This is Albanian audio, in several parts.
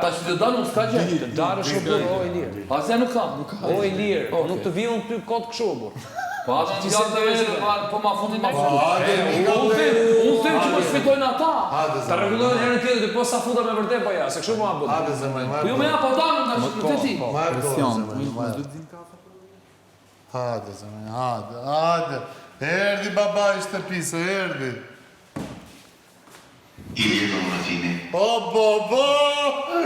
ta që të danë nuk s'ka gjë. Të darë është burr, o i lirë. Asja nuk kam. O i lirë, nuk të vijun ty kot kështu burr. Po atë ti se po ma futin ma futin. Unë them që mos fitojnë ata. ta rregullojnë herën tjetër po sa futa me vërtet po ja, se kështu mua bë. Po jo më ja po danë tash të ti. Hajde, zemër, hajde. Erdi baba i shtëpisë, erdi. Ilir dhom Rafini.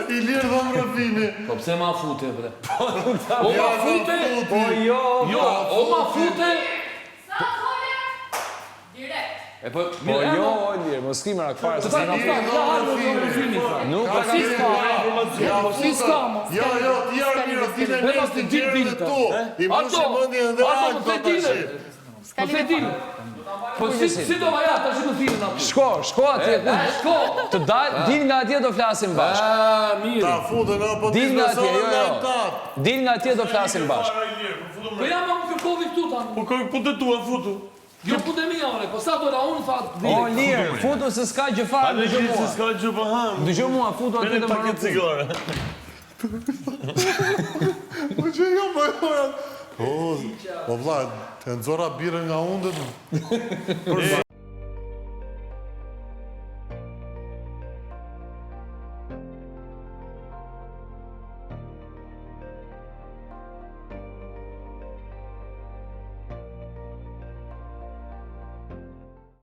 Ilir dhom Rafini. Po pse ma fute bre? O ma fute? Po jo. Jo, o ma fute. Sa thole? Direkt. Po jo, o i lirë, mos skimera këfare se Ta s'ka. Nuk Po si s'ka. Jo, ti jarë mirë, ti në nestin gjerë dhe tu. I mushi mëndjen dhe ajtë do të shi. Po se ti. Po si do vaja tash në filmin aty. Shko atje. Shko. Të dil nga atje do flasim bashkë. Mirë. Ta futën apo ti Dil nga atje, besove me jo. ata. Dil nga atje do flasim bashkë. Po jam më kërkovi këtu tani. Po të tua futu. Jo po dhe mia ore, po sa do la unë fat O lirë, futu se s'ka gjë fare, dëgjoj mua. S'ka gjë pa ham. Dëgjoj mua, futu atje Merë të paket cigare. Po që jo, po jo. O, vla, të nëzora birë nga undët.